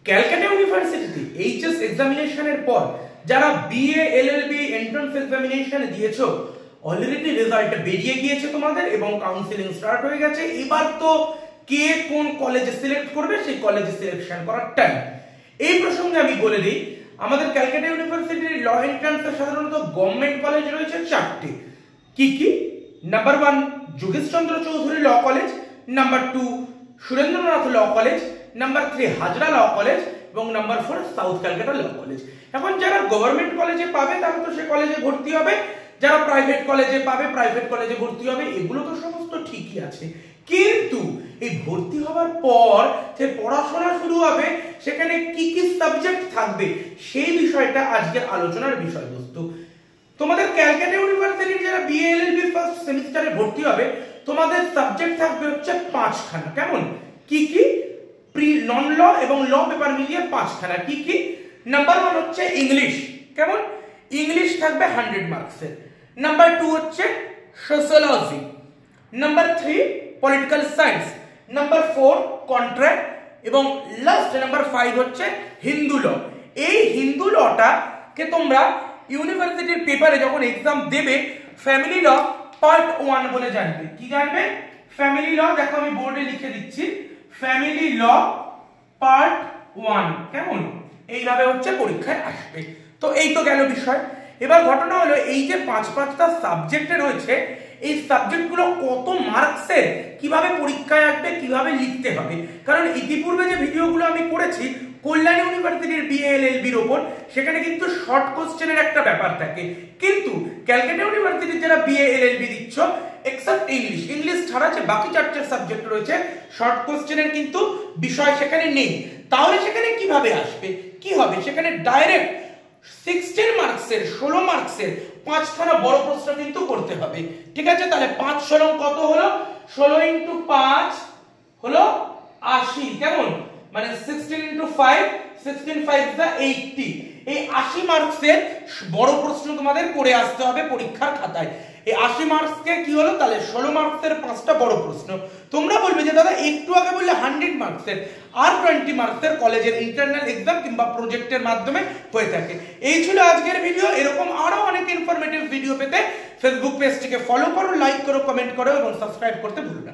ক্যালকাটা ইউনিভার্সিটিতে এইচএস এক্সামিনেশনের পর যারা বিএ এলএলবি এন্ট্রান্স এক্সামিনেশন দিয়েছো অলরেডি রেজাল্ট বেরিয়ে গিয়েছে তোমাদের এবং কাউন্সেলিং স্টার্ট হয়ে গেছে। এবার তো কে কোন কলেজে সিলেক্ট করবে সেই কলেজে সিলেকশন করার টাইম। এই প্রসঙ্গে আমি বলে দিই, আমাদের ক্যালকাটা ইউনিভার্সিটির ল এন্ট্রান্সে সাধারণত গভর্নমেন্ট কলেজ রয়েছে 4টি। কি কি? Number 1 Jogeshchandra Chowdhury law college, number 2 Surendranath law college, number 3 Hazra law college এবং number 4 south Calcutta law college. এখন যারা গভর্নমেন্ট কলেজে পাবে তারা তো সে কলেজে ভর্তি হবে, যারা প্রাইভেট কলেজে পাবে প্রাইভেট কলেজে ভর্তি হবে, এগুলো তো সমস্ত ঠিকই আছে। কিন্তু এই ভর্তি হবার পর যে পড়াশোনা শুরু হবে সেখানে কি কি সাবজেক্ট থাকবে সেই বিষয়টা আজকের আলোচনার বিষয়বস্তু। তোমাদের ক্যালকাটা ইউনিভার্সিটির যারা বিএ এলএলবি ফার্স্ট সেমিস্টারে ভর্তি হবে তোমাদের সাবজেক্ট থাকবে হচ্ছে 5খানা। কেমন? কি কি? প্রি নন ল এবং ল পেপার মিলিয়ে 5খানা। কি কি? নাম্বার 1 হচ্ছে ইংলিশ। কেমন? ইংলিশ থাকবে 100 মার্কসের। নাম্বার 2 হচ্ছে sociology, number 3 political science, number 4 contract এবং লাস্ট নাম্বার 5 হচ্ছে হিন্দু ল। এই হিন্দু লটা কে তোমরা ইউনিভার্সিটির পেপারে যখন এক্সাম দেবে ফ্যামিলি ল পার্ট 1 বলে জানবে। কি জানবে? Family law. দেখো আমি বোর্ডে লিখে দিচ্ছি, ফ্যামিলি ল পার্ট 1। কেমন? এইভাবে হচ্ছে পরীক্ষায় আসবে। তো এই তো গেল বিষয়। এবার ঘটনা হলো এই যে 5টা সাবজেক্টে রয়েছে এই সাবজেক্টগুলো কত মার্কসের, কিভাবে পরীক্ষায় আসবে, কিভাবে লিখতে হবে। কারণ ইতিপূর্বে যে ভিডিওগুলো আমি করেছি কল্যাণ ইউনিভার্সিটির বিএ এলএলবির ওপর, সেখানে কিন্তু শর্ট কোশ্চেনের একটা ব্যাপার থাকে। কিন্তু ক্যালকাটা ইউনিভার্সিটির যারা বিএ এলএলবি দিচ্ছ এক্সেপ্ট ইংলিশ ছাড়া যে বাকি 4টে সাবজেক্ট রয়েছে শর্ট কোশ্চেনের কিন্তু বিষয় সেখানে নেই। তাহলে সেখানে কিভাবে আসবে, কি হবে? সেখানে ডাইরেক্ট 16 মার্কসের 16 মার্কসের 5খানা বড় প্রশ্ন কিন্তু করতে হবে। ঠিক আছে? তাহলে 5 16 কত হলো? 16 × 5 হলো 80। কেমন? মানে 16 × 5 16 5 80। এই 80 মার্কসের বড় প্রশ্ন তোমাদের করে আসতে হবে পরীক্ষার খাতায়। এই 80 মার্কসকে কি হলো? তাহলে 16 মার্কসের 5টা বড় প্রশ্ন। তোমরা বলবে যে দাদা একটু আগে বললে 100 মার্কসের, আর 20 মার্কসের কলেজের ইন্টারনাল এক্সাম কিংবা প্রজেক্টের মাধ্যমে হয়ে থাকে। এই ছিল আজকের ভিডিও। এরকম আরো অনেক ইনফরমেটিভ ভিডিও পেতে ফেসবুক পেজটিকে ফলো করো, লাইক করো, কমেন্ট করো এবং সাবস্ক্রাইব করতে ভুলো না।